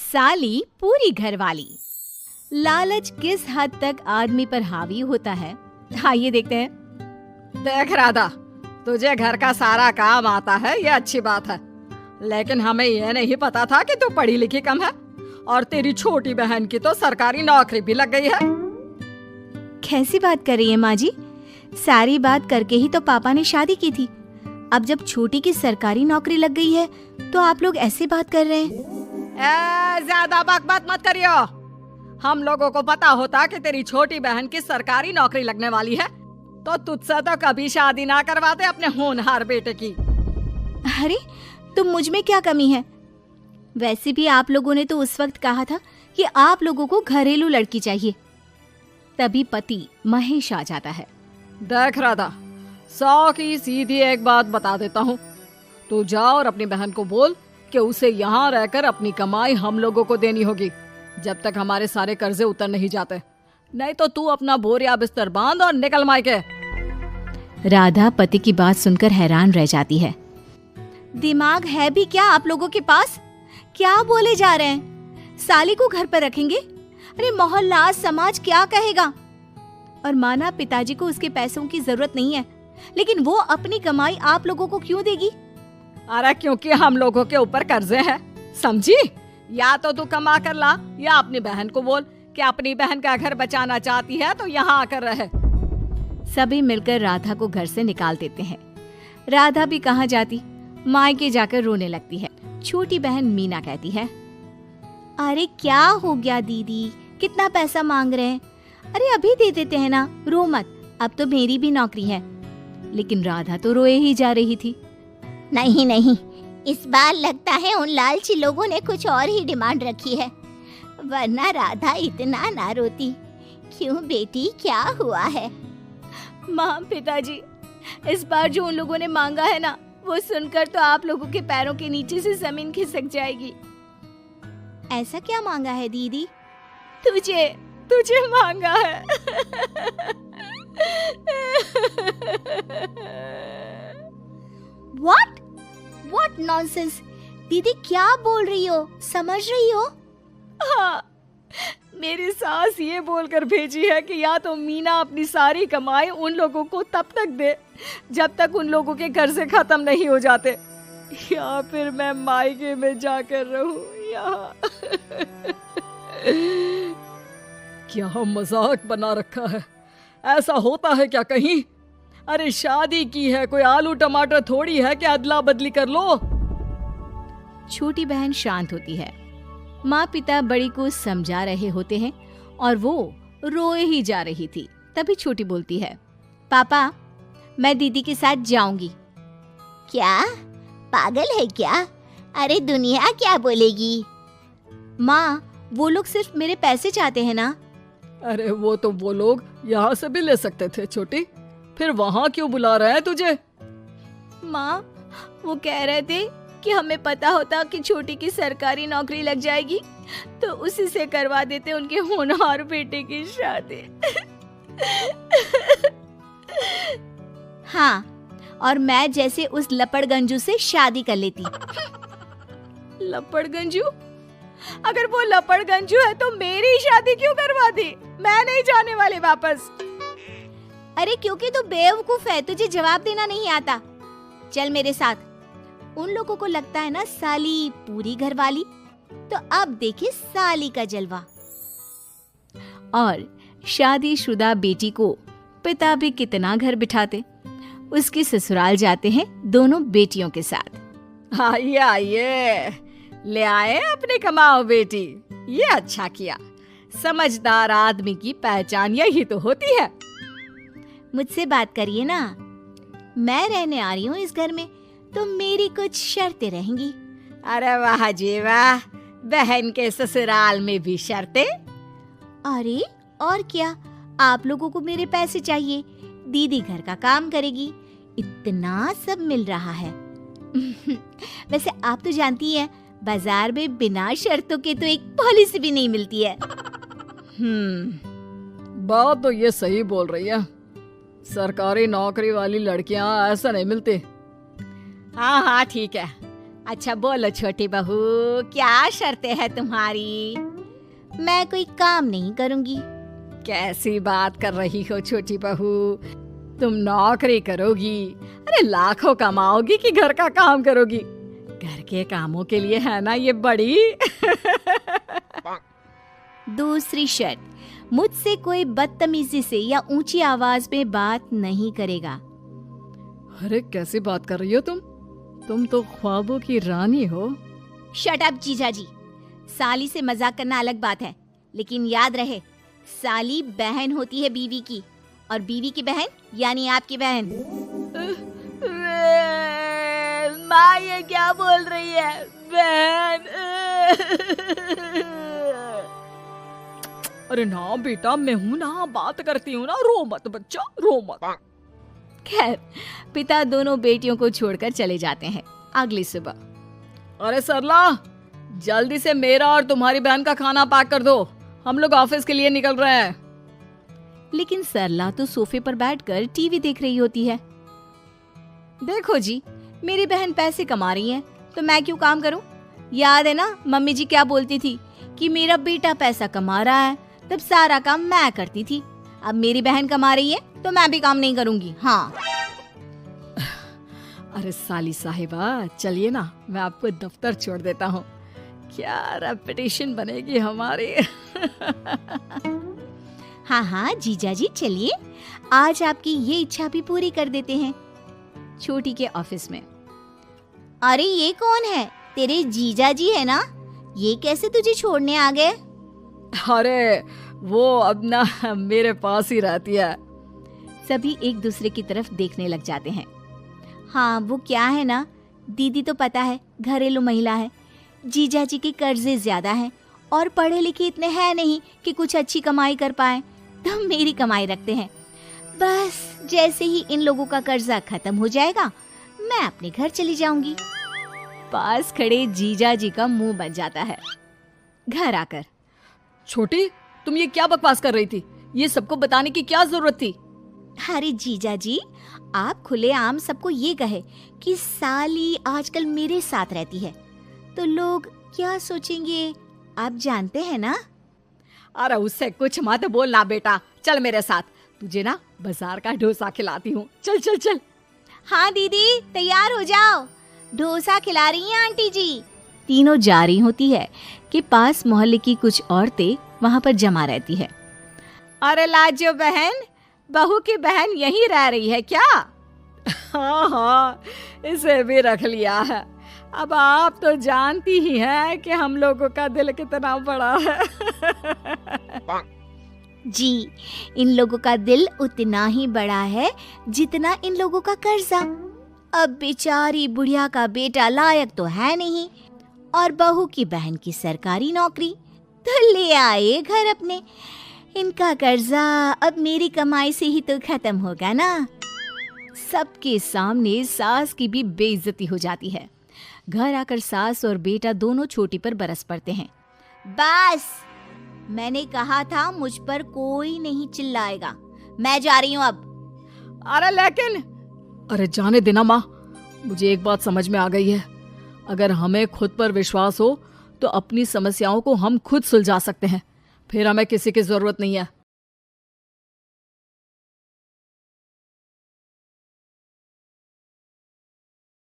साली पूरी घरवाली। लालच किस हद तक आदमी पर हावी होता है, आइए देखते हैं। देख राधा, तुझे घर का सारा काम आता है, ये अच्छी बात है, लेकिन हमें ये नहीं पता था कि तू पढ़ी लिखी कम है और तेरी छोटी बहन की तो सरकारी नौकरी भी लग गई है। कैसी बात कर रही है माँ जी? सारी बात करके ही तो पापा ने शादी की थी। अब जब छोटी की सरकारी नौकरी लग गई है तो आप लोग ऐसे बात कर रहे हैं। ज्यादा बकवास मत करियो। हम लोगों को पता होता कि तेरी छोटी बहन की सरकारी नौकरी लगने वाली है तो तुझसे तो कभी शादी ना करवाते अपने होनहार बेटे की। अरे तो मुझ में क्या कमी है? वैसे भी आप लोगों ने तो उस वक्त कहा था कि आप लोगों को घरेलू लड़की चाहिए। तभी पति महेश आ जाता है। देख राधा, 100 की सीधी एक बात बता देता हूँ, तू जा और अपनी बहन को बोल कि उसे यहाँ रहकर अपनी कमाई हम लोगों को देनी होगी जब तक हमारे सारे कर्जे उतर नहीं जाते, नहीं तो तू अपना बोरिया बिस्तर बांध और निकल मायके। राधा पति की बात सुनकर हैरान रह जाती है। दिमाग है भी क्या आप लोगों के पास? क्या बोले जा रहे हैं? साली को घर पर रखेंगे? अरे मोहल्ला समाज क्या कहेगा? और माना पिताजी को उसके पैसों की जरूरत नहीं है, लेकिन वो अपनी कमाई आप लोगों को क्यों देगी? अरे क्योंकि हम लोगों के ऊपर कर्जे हैं, समझी? या तो तू कमा कर ला या अपनी बहन को बोल कि अपनी बहन का घर बचाना चाहती है तो यहाँ आकर रहे। सभी मिलकर राधा को घर से निकाल देते हैं। राधा भी कहाँ जाती, मायके जाकर रोने लगती है। छोटी बहन मीना कहती है, अरे क्या हो गया दीदी, कितना पैसा मांग रहे हैं? अरे अभी दे देते हैं ना, रो मत, अब तो मेरी भी नौकरी है। लेकिन राधा तो रोए ही जा रही थी। नहीं नहीं, इस बार लगता है उन लालची लोगों ने कुछ और ही डिमांड रखी है, वरना राधा इतना ना रोती। क्यों बेटी, क्या हुआ है? माँ पिताजी, इस बार जो उन लोगों ने मांगा है ना, वो सुनकर तो आप लोगों के पैरों के नीचे से जमीन खिसक जाएगी। ऐसा क्या मांगा है दीदी? तुझे मांगा है। What nonsense? दीदी क्या बोल रही हो, समझ रही हो? हाँ, मेरी सास ये बोलकर भेजी है कि या तो मीना अपनी सारी कमाई उन लोगों को तब तक दे जब तक उन लोगों के कर्जे खत्म नहीं हो जाते, या फिर मैं मायके में जाकर रहूं यहाँ। क्या मजाक बना रखा है? ऐसा होता है क्या कहीं? अरे शादी की है, कोई आलू टमाटर थोड़ी है कि अदला बदली कर लो। छोटी बहन शांत होती है। माँ पिता बड़ी को समझा रहे होते हैं और वो रोए ही जा रही थी। तभी छोटी बोलती है, पापा मैं दीदी के साथ जाऊंगी। क्या पागल है क्या? अरे दुनिया क्या बोलेगी? माँ वो लोग सिर्फ मेरे पैसे चाहते हैं ना। अरे वो तो वो लोग यहाँ से भी ले सकते थे छोटी, फिर वहाँ क्यों बुला रहे हैं तुझे? माँ वो कह रहे थे कि हमें पता होता कि छोटी की सरकारी नौकरी लग जाएगी तो उसी से करवा देते उनके होनहार बेटे की शादी। हाँ, और मैं जैसे उस लपड़गंजू से शादी कर लेती। लपड़गंजू? अगर वो लपड़गंजू है तो मेरी शादी क्यों करवा दी? मैं नहीं जाने वाली वापस। अरे क्योंकि तू बेवकूफ है, तुझे जवाब देना नहीं आता। चल मेरे साथ। उन लोगों को लगता है ना साली पूरी घरवाली, तो अब देखिए साली का जलवा। और शादीशुदा बेटी को पिता भी कितना घर बिठाते। उसकी ससुराल जाते हैं दोनों बेटियों के साथ। आइए आइए, ले आए अपनी कमाओ बेटी, ये अच्छा किया। समझदार आदमी की पहचान यही तो होती है। मुझसे बात करिए ना, मैं रहने आ रही हूँ इस घर में, तो मेरी कुछ शर्तें रहेंगी। अरे वाह जी वाह, बहन के ससुराल में भी शर्तें? अरे और क्या, आप लोगों को मेरे पैसे चाहिए, दीदी घर का काम करेगी, इतना सब मिल रहा है। वैसे आप तो जानती हैं, बाजार में बिना शर्तों के तो एक पॉलिसी भी नहीं मिलती है। बात तो ये सही बोल रही है, सरकारी नौकरी वाली लड़कियां ऐसा नहीं मिलती। हाँ हाँ ठीक है, अच्छा बोलो छोटी बहू, क्या शर्तें है तुम्हारी? मैं कोई काम नहीं करूंगी। कैसी बात कर रही हो छोटी बहू, तुम नौकरी करोगी? अरे लाखों कमाओगी कि घर का काम करोगी? घर के कामों के लिए है ना ये बड़ी। दूसरी शर्त, मुझसे कोई बदतमीजी से या ऊंची आवाज में बात नहीं करेगा। अरे कैसी बात कर रही हो तुम तो ख्वाबों की रानी हो। शट अप जीजा जी, साली से मजाक करना अलग बात है, लेकिन याद रहे साली बहन होती है बीवी की, और बीवी की बहन यानी आपकी बहन। माँ ये क्या बोल रही है? बहन। अरे ना बेटा, मैं हूं ना, बात करती हूँ ना, रो मत बच्चा, रो मत। खैर, पिता दोनों बेटियों को छोड़कर चले जाते हैं। अगली सुबह, अरे सरला, जल्दी से मेरा और तुम्हारी बहन का खाना पैक कर दो, हम लोग ऑफिस के लिए निकल रहे हैं। लेकिन सरला तो सोफे पर बैठकर टीवी देख रही होती है। देखो जी, मेरी बहन पैसे कमा रही है तो मैं क्यों काम करूं? याद है ना मम्मी जी क्या बोलती थी कि मेरा बेटा पैसा कमा रहा है, तब सारा काम मैं करती थी। अब मेरी बहन कमा रही है तो मैं भी काम नहीं करूंगी। हाँ। अरे साली साहिबा, चलिए ना, मैं आपको दफ्तर छोड़ देता हूँ। क्या रेपुटेशन बनेगी हमारी। हाँ हाँ जीजा जी चलिए, आज आपकी ये इच्छा भी पूरी कर देते हैं। छोटी के ऑफिस में, अरे ये कौन है? तेरे जीजा जी है ना? ये कैसे तुझे छोड़ने आ गए? अरे वो अब ना मेरे पास ही रहती है। सभी एक दूसरे की तरफ देखने लग जाते हैं। हाँ वो क्या है ना, दीदी तो पता है घरेलू महिला है, जीजा जी के कर्जे ज्यादा हैं और पढ़े लिखे इतने हैं नहीं कि कुछ अच्छी कमाई कर पाए, तो मेरी कमाई रखते हैं। बस जैसे ही इन लोगों का कर्जा खत्म हो जाएगा मैं अपने घर चली जाऊंगी। पास खड़े जीजा जी का मुंह बन जाता है। घर आकर, छोटी, तुम ये क्या बकवास कर रही थी? ये सबको बताने की क्या जरूरत थी? अरे जीजा जी, आप खुलेआम सबको ये कहे कि साली आजकल मेरे साथ रहती है तो लोग क्या सोचेंगे आप जानते हैं ना। अरे उससे कुछ मत बोलना बेटा, चल मेरे साथ, तुझे ना बाजार का डोसा खिलाती हूँ। चल चल चल। हाँ दीदी तैयार हो जाओ, डोसा खिला रही हैं आंटी जी। तीनों जा रही होती है कि पास मोहल्ले की कुछ औरतें वहाँ पर जमा रहती है। अरे लाजो बहन, बहू की बहन यहीं रह रही है क्या? हाँ हाँ, इसे भी रख लिया है। अब आप तो जानती ही हैं कि हम लोगों का दिल कितना बड़ा है। जी, इन लोगों का दिल उतना ही बड़ा है जितना इन लोगों का कर्जा। अब बेचारी बुढ़िया का बेटा लायक तो है नहीं और बहू की बहन की सरकारी नौकरी, तो ले आए घर अपने। इनका कर्जा अब मेरी कमाई से ही तो खत्म होगा ना। सबके सामने सास की भी बेइज्जती हो जाती है। घर आकर सास और बेटा दोनों छोटी पर बरस पड़ते हैं। बस, मैंने कहा था मुझ पर कोई नहीं चिल्लाएगा, मैं जा रही हूँ अब। अरे लेकिन, अरे जाने देना माँ, मुझे एक बात समझ में आ गई है, अगर हमें खुद पर विश्वास हो तो अपनी समस्याओं को हम खुद सुलझा सकते हैं, फिर हमें किसी की जरूरत नहीं है।